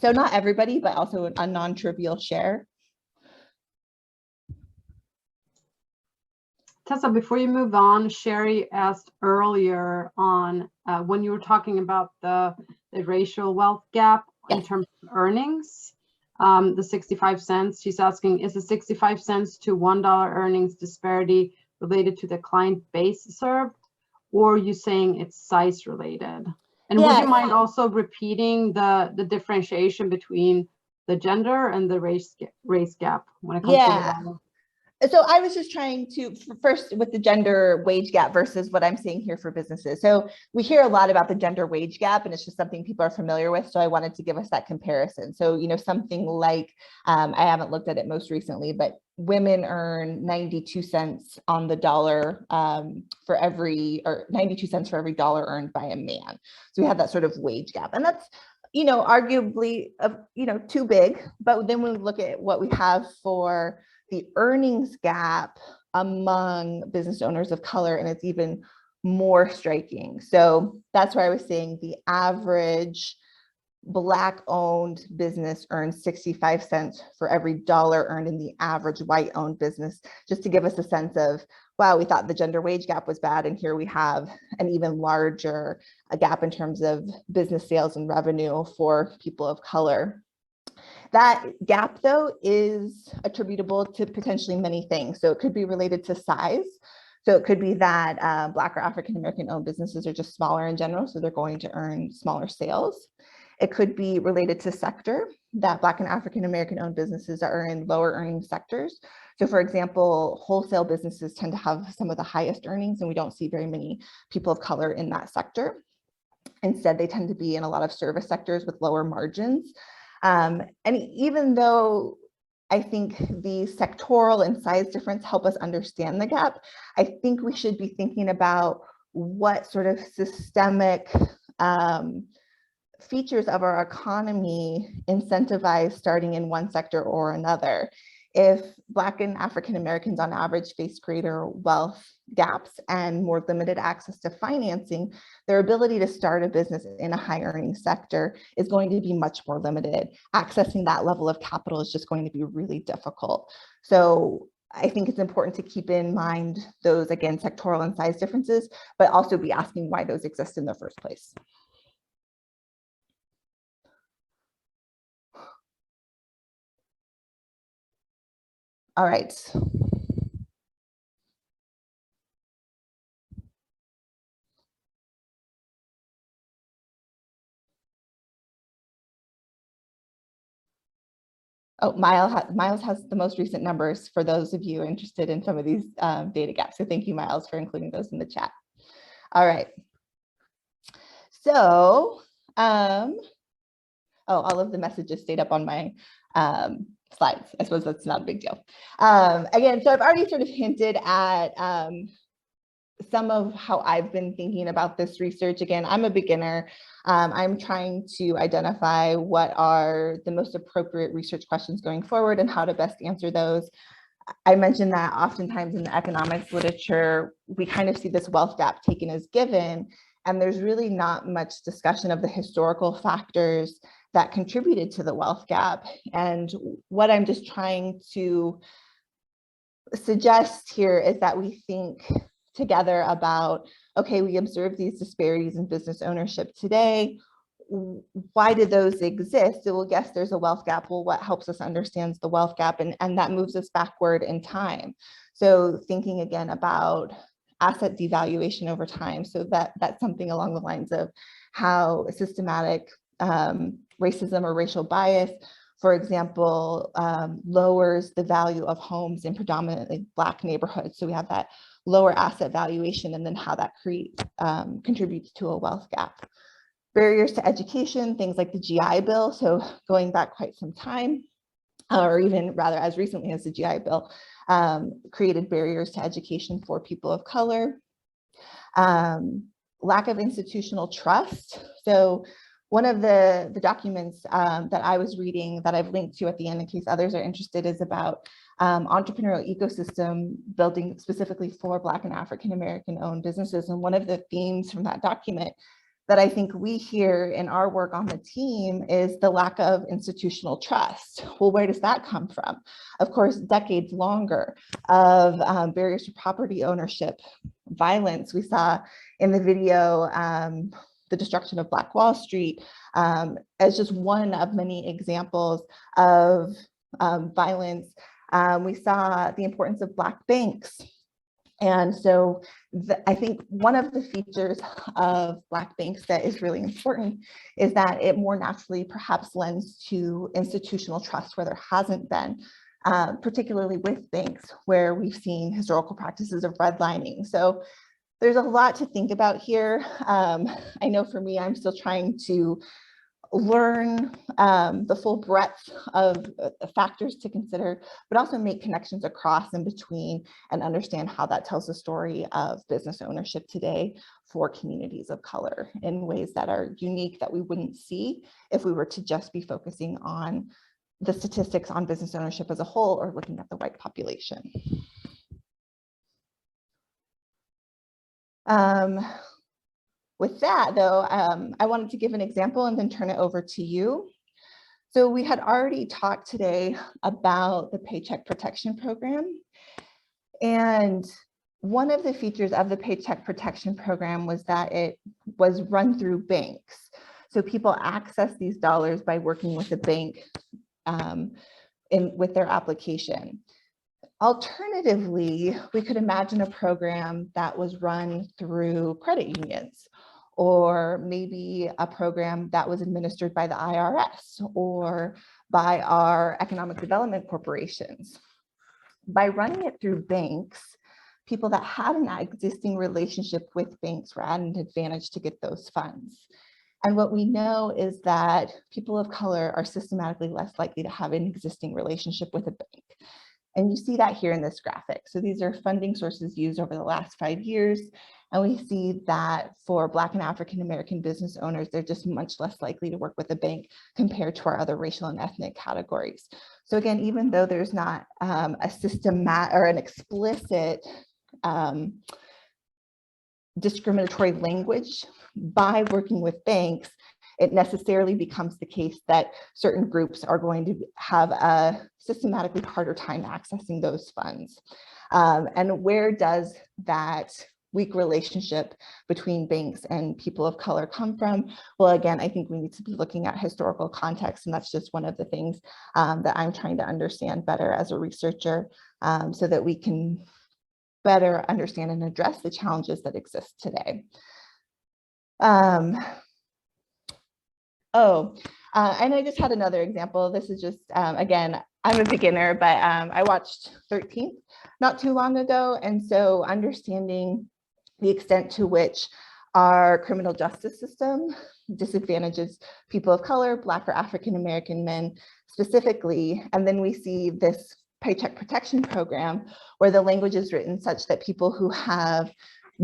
So not everybody, but also a non-trivial share. Tessa, before you move on, Sherry asked earlier on when you were talking about the racial wealth gap in terms of earnings, the 65 cents, she's asking, is the 65 cents to $1 earnings disparity related to the client base served, or are you saying it's size related? And would you mind also repeating the differentiation between the gender and the race gap when it comes to the dollar? So I was just trying to, first with the gender wage gap versus what I'm seeing here for businesses. So we hear a lot about the gender wage gap, and it's just something people are familiar with. So I wanted to give us that comparison. So, you know, something like, I haven't looked at it most recently, but women earn 92 cents on the dollar for every, or 92 cents for every dollar earned by a man. So we have that sort of wage gap, and that's, you know, arguably, you know, too big. But then when we look at what we have for the earnings gap among business owners of color, and it's even more striking. So that's why I was saying the average Black-owned business earns 65 cents for every dollar earned in the average white-owned business, just to give us a sense of, wow, we thought the gender wage gap was bad, and here we have an even larger gap in terms of business sales and revenue for people of color. That gap, though, is attributable to potentially many things. So it could be related to size. So it could be that Black or African-American owned businesses are just smaller in general, so they're going to earn smaller sales. It could be related to sector, that Black and African-American owned businesses are in lower earning sectors. So for example, wholesale businesses tend to have some of the highest earnings, and we don't see very many people of color in that sector. Instead, they tend to be in a lot of service sectors with lower margins. And even though I think the sectoral and size difference help us understand the gap, I think we should be thinking about what sort of systemic features of our economy incentivize starting in one sector or another. If Black and African Americans on average face greater wealth gaps and more limited access to financing, their ability to start a business in a high earning sector is going to be much more limited. Accessing that level of capital is just going to be really difficult. So I think it's important to keep in mind those, again, sectoral and size differences, but also be asking why those exist in the first place. All right. Oh, Miles has the most recent numbers for those of you interested in some of these data gaps. So thank you, Miles, for including those in the chat. All right. So, oh, all of the messages stayed up on my slides. I suppose that's not a big deal. Again, so I've already sort of hinted at some of how I've been thinking about this research. Again, I'm a beginner. I'm trying to identify what are the most appropriate research questions going forward and how to best answer those. I mentioned that oftentimes in the economics literature, we kind of see this wealth gap taken as given, and there's really not much discussion of the historical factors that contributed to the wealth gap. And what I'm just trying to suggest here is that we think together about, okay, we observe these disparities in business ownership today. Why did those exist? So we'll guess there's a wealth gap. Well, what helps us understand the wealth gap? And that moves us backward in time. So thinking again about asset devaluation over time. So that's something along the lines of how systematic racism or racial bias, for example, lowers the value of homes in predominantly Black neighborhoods. So we have that lower asset valuation, and then how that contributes to a wealth gap. Barriers to education, things like the GI Bill. So going back quite some time, or even rather as recently as the GI Bill, created barriers to education for people of color. Lack of institutional trust. So one of the documents that I was reading that I've linked to at the end in case others are interested is about entrepreneurial ecosystem building specifically for Black and African American owned businesses. And one of the themes from that document that I think we hear in our work on the team is the lack of institutional trust. Well, where does that come from? Of course, decades longer of barriers to property ownership, violence. We saw in the video the destruction of Black Wall Street as just one of many examples of violence. We saw the importance of Black banks. And so I think one of the features of Black banks that is really important is that it more naturally perhaps lends to institutional trust where there hasn't been, particularly with banks where we've seen historical practices of redlining. So there's a lot to think about here. I know for me, I'm still trying to learn the full breadth of factors to consider, but also make connections across and between and understand how that tells the story of business ownership today for communities of color in ways that are unique that we wouldn't see if we were to just be focusing on the statistics on business ownership as a whole or looking at the white population. With that, though, I wanted to give an example and then turn it over to you. So we had already talked today about the Paycheck Protection Program. And one of the features of the Paycheck Protection Program was that it was run through banks. So people access these dollars by working with a bank with their application. Alternatively, we could imagine a program that was run through credit unions, or maybe a program that was administered by the IRS or by our economic development corporations. By running it through banks, people that had an existing relationship with banks were at an advantage to get those funds. And what we know is that people of color are systematically less likely to have an existing relationship with a bank. And you see that here in this graphic. So these are funding sources used over the last 5 years. And we see that for Black and African American business owners, they're just much less likely to work with a bank compared to our other racial and ethnic categories. So again, even though there's not a systematic or an explicit discriminatory language by working with banks, it necessarily becomes the case that certain groups are going to have a systematically harder time accessing those funds. And where does that weak relationship between banks and people of color come from? Well, again, I think we need to be looking at historical context, and that's just one of the things that I'm trying to understand better as a researcher so that we can better understand and address the challenges that exist today. And I just had another example. This is just, again, I'm a beginner, but I watched 13th not too long ago. And so understanding the extent to which our criminal justice system disadvantages people of color, Black or African-American men specifically. And then we see this paycheck protection program where the language is written such that people who have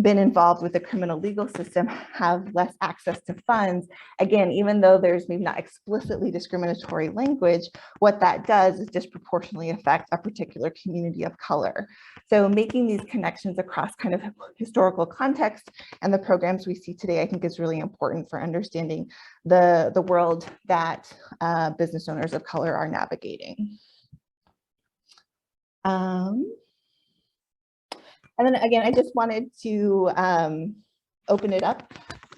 been involved with the criminal legal system have less access to funds. Again, even though there's maybe not explicitly discriminatory language, what that does is disproportionately affect a particular community of color. So making these connections across kind of historical context and the programs we see today, I think is really important for understanding the world that business owners of color are navigating. And then again, I just wanted to open it up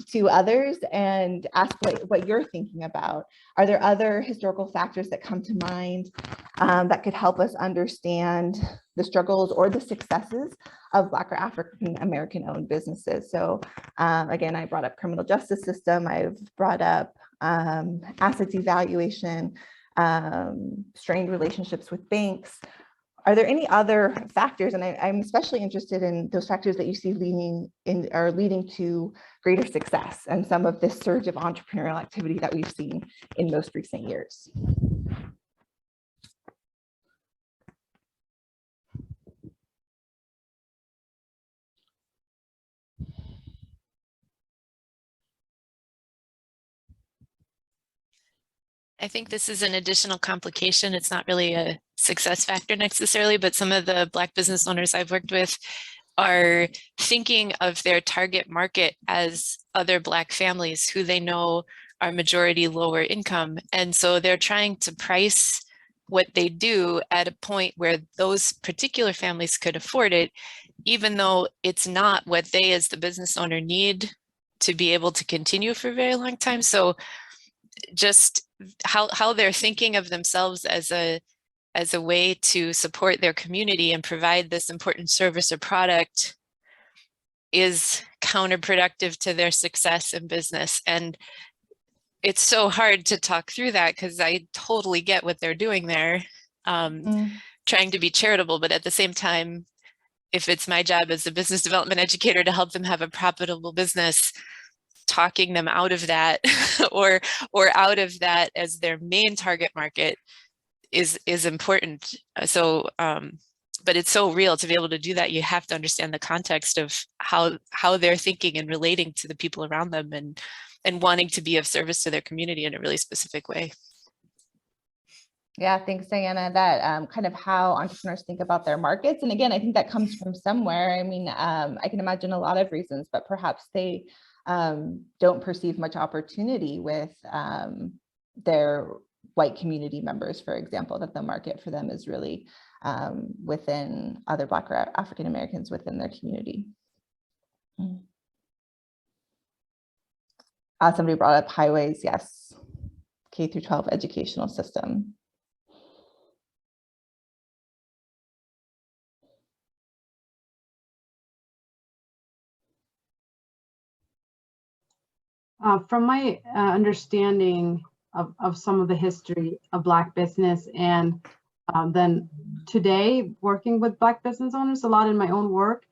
to others and ask what you're thinking about. Are there other historical factors that come to mind that could help us understand the struggles or the successes of Black or African American owned businesses? So again, I brought up criminal justice system. I've brought up assets evaluation, strained relationships with banks. Are there any other factors? And I'm especially interested in those factors that you see leading to greater success and some of this surge of entrepreneurial activity that we've seen in most recent years. I think this is an additional complication. It's not really a success factor necessarily, but some of the Black business owners I've worked with are thinking of their target market as other Black families who they know are majority lower income. And so they're trying to price what they do at a point where those particular families could afford it, even though it's not what they as the business owner need to be able to continue for a very long time. So just how they're thinking of themselves as a way to support their community and provide this important service or product is counterproductive to their success in business. And it's so hard to talk through that because I totally get what they're doing there, trying to be charitable, but at the same time, if it's my job as a business development educator to help them have a profitable business, talking them out of that or out of that as their main target market is important. So, but it's so real to be able to do that. You have to understand the context of how they're thinking and relating to the people around them and wanting to be of service to their community in a really specific way. Yeah, thanks, Diana. That kind of how entrepreneurs think about their markets. And again, I think that comes from somewhere. I mean, I can imagine a lot of reasons, but perhaps they don't perceive much opportunity with their white community members, for example, that the market for them is really within other Black or African Americans within their community. Somebody brought up highways, yes, K through 12 educational system. From my understanding of some of the history of Black business and then today working with Black business owners a lot in my own work,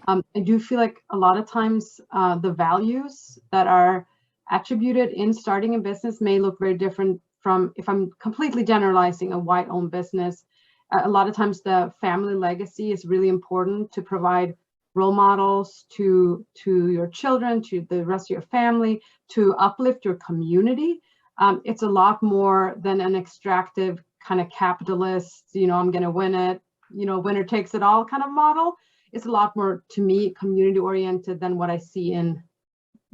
I do feel like a lot of times the values that are attributed in starting a business may look very different from, if I'm completely generalizing, a white-owned business. A lot of times the family legacy is really important to provide role models to your children, to the rest of your family, to uplift your community. It's a lot more than an extractive kind of capitalist, I'm going to win it, winner takes it all kind of model. It's a lot more, to me, community oriented than what I see in,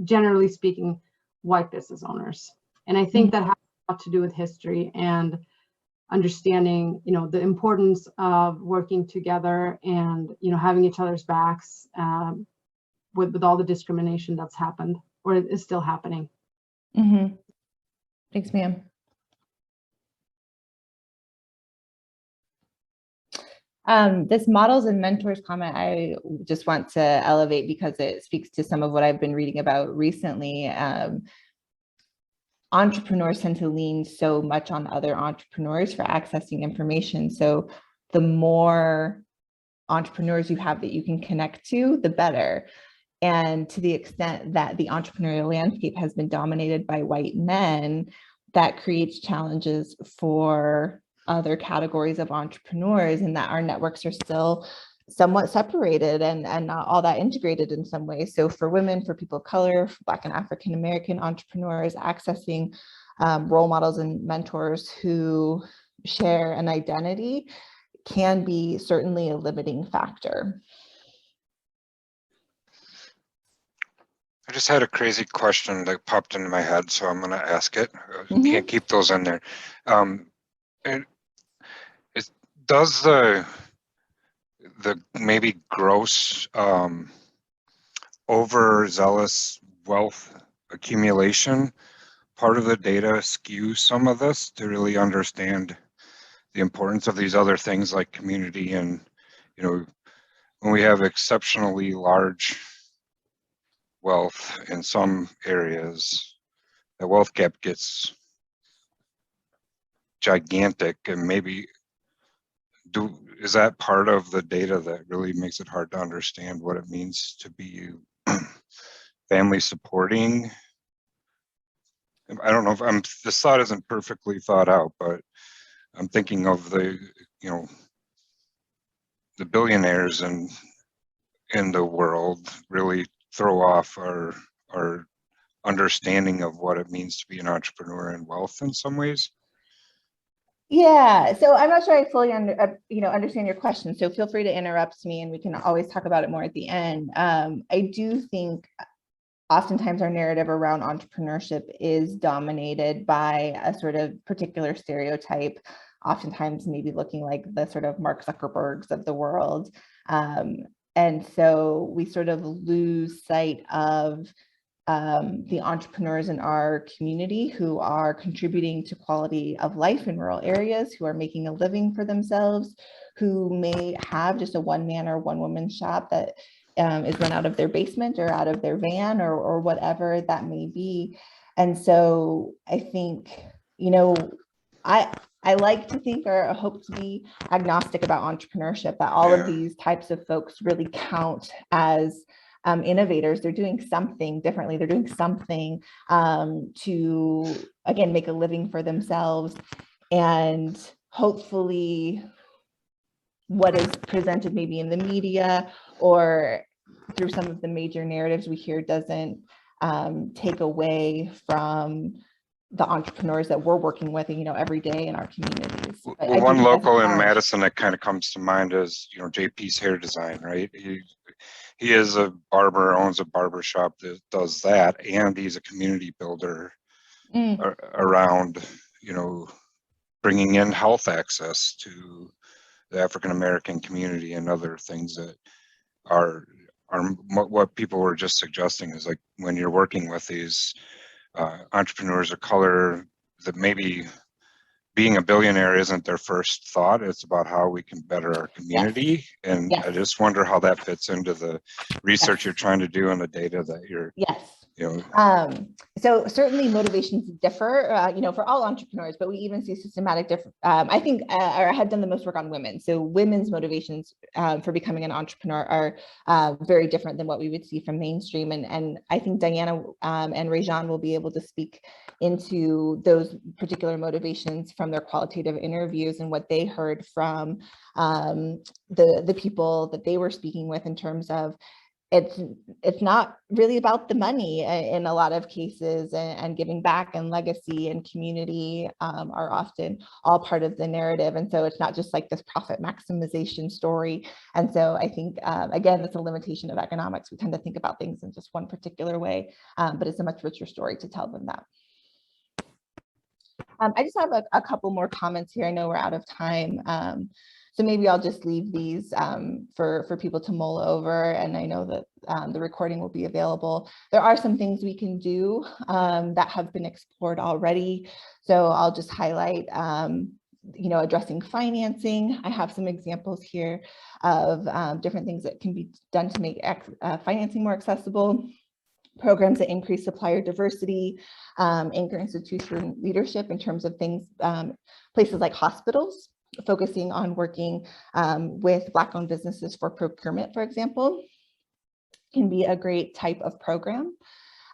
generally speaking, white business owners. And I think that has a lot to do with history and understanding, the importance of working together and, having each other's backs with all the discrimination that's happened or is still happening. Mm-hmm. Thanks, ma'am. This models and mentors comment, I just want to elevate because it speaks to some of what I've been reading about recently. entrepreneurs tend to lean so much on other entrepreneurs for accessing information. So the more entrepreneurs you have that you can connect to, the better. And to the extent that the entrepreneurial landscape has been dominated by white men, that creates challenges for other categories of entrepreneurs, and that our networks are still somewhat separated and not all that integrated in some ways. So for women, for people of color, for Black and African American entrepreneurs, accessing role models and mentors who share an identity can be certainly a limiting factor. I just had a crazy question that popped into my head, so I'm going to ask it. Can't keep those in there. Does the maybe gross overzealous wealth accumulation part of the data skew some of this to really understand the importance of these other things like community? And, you know, when we have exceptionally large wealth in some areas, the wealth gap gets gigantic, and maybe is that part of the data that really makes it hard to understand what it means to be family supporting? I don't know if this thought isn't perfectly thought out, but I'm thinking of the, you know, the billionaires in the world really throw off our understanding of what it means to be an entrepreneur and wealth in some ways. Yeah, so I'm not sure I fully understand your question. So feel free to interrupt me, and we can always talk about it more at the end. I do think oftentimes our narrative around entrepreneurship is dominated by a sort of particular stereotype, oftentimes maybe looking like the sort of Mark Zuckerbergs of the world. And so we sort of lose sight of the entrepreneurs in our community who are contributing to quality of life in rural areas, who are making a living for themselves, who may have just a one-man or one-woman shop that is run out of their basement or out of their van or whatever that may be. And so I think, you know, I like to think or hope to be agnostic about entrepreneurship, that all of these types of folks really count as innovators. They're doing something differently. They're doing something to, again, make a living for themselves. And hopefully what is presented maybe in the media or through some of the major narratives we hear doesn't take away from the entrepreneurs that we're working with, you know, every day in our communities. Well, one local in Madison that kind of comes to mind is, you know, JP's Hair Design, right? He is a barber, owns a barber shop that does that, and he's a community builder around, you know, bringing in health access to the African American community and other things that are what people were just suggesting is like when you're working with these entrepreneurs of color, that maybe being a billionaire isn't their first thought. It's about how we can better our community. And I just wonder how that fits into the research you're trying to do and the data that you're, you know. So certainly motivations differ, you know, for all entrepreneurs, but we even see systematic difference. I think I had done the most work on women. So women's motivations for becoming an entrepreneur are very different than what we would see from mainstream. And I think Diana and Rajan will be able to speak into those particular motivations from their qualitative interviews and what they heard from the people that they were speaking with in terms of it's not really about the money in a lot of cases, and giving back and legacy and community are often all part of the narrative. And so it's not just like this profit maximization story. And so I think, again, that's a limitation of economics. We tend to think about things in just one particular way, but it's a much richer story to tell them that. I just have a couple more comments here. I know we're out of time. So maybe I'll just leave these for people to mull over, and I know that the recording will be available. There are some things we can do that have been explored already. So I'll just highlight, you know, addressing financing. I have some examples here of different things that can be done to make financing more accessible. programs that increase supplier diversity, anchor institution leadership in terms of things, places like hospitals, focusing on working with Black-owned businesses for procurement, for example, can be a great type of program.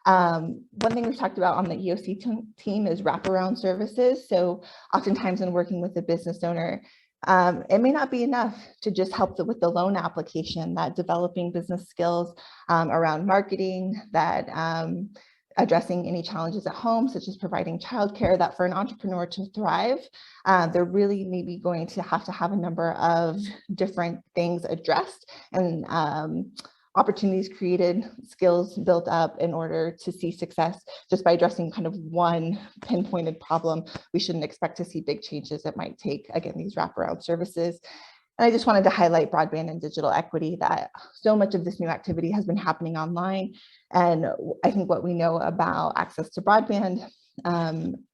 One thing we've talked about on the EOC team is wraparound services. So oftentimes when working with a business owner, it may not be enough to just help with the loan application, that developing business skills around marketing, that addressing any challenges at home, such as providing childcare, that for an entrepreneur to thrive, they're really maybe going to have a number of different things addressed and opportunities created, skills built up in order to see success just by addressing kind of one pinpointed problem. We shouldn't expect to see big changes. It might take, again, these wraparound services. And I just wanted to highlight broadband and digital equity, that so much of this new activity has been happening online. And I think what we know about access to broadband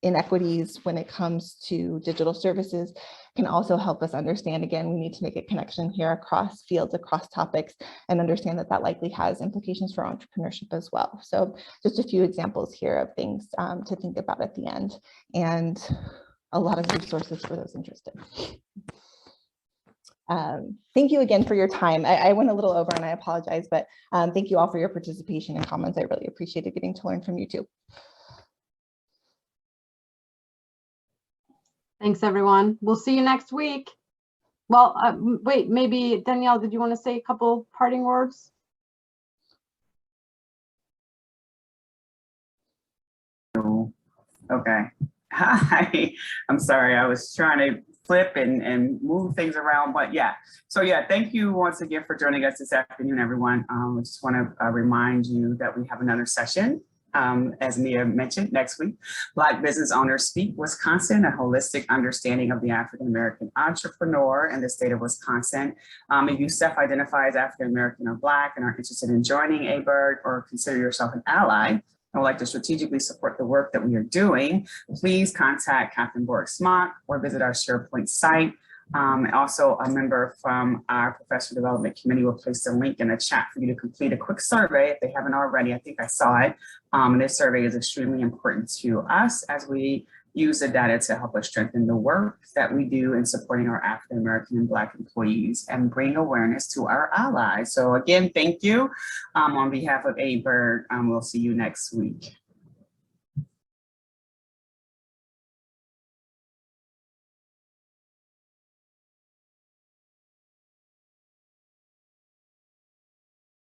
inequities when it comes to digital services can also help us understand, again, we need to make a connection here across fields, across topics, and understand that that likely has implications for entrepreneurship as well. So just a few examples here of things to think about at the end, and a lot of resources for those interested. Thank you again for your time. I went a little over and I apologize, but thank you all for your participation and comments. I really appreciated getting to learn from you too. Thanks, everyone. We'll see you next week. Well, wait, maybe Danielle, did you want to say a couple parting words? Okay. Hi. I'm sorry. I was trying to flip and move things around, but yeah. So yeah, thank you once again for joining us this afternoon, everyone. I just want to remind you that we have another session. As Mia mentioned, next week, Black Business Owners Speak Wisconsin, a holistic understanding of the African-American entrepreneur in the state of Wisconsin. If you self-identify as African-American or Black and are interested in joining Aaerg or consider yourself an ally and would like to strategically support the work that we are doing, please contact Captain Borg Smock or visit our SharePoint site. Also, a member from our professional development committee will place the link in the chat for you to complete a quick survey if they haven't already. I think I saw it. And this survey is extremely important to us as we use the data to help us strengthen the work that we do in supporting our African-American and Black employees and bring awareness to our allies. So again, thank you. On behalf of Aaerg, we'll see you next week.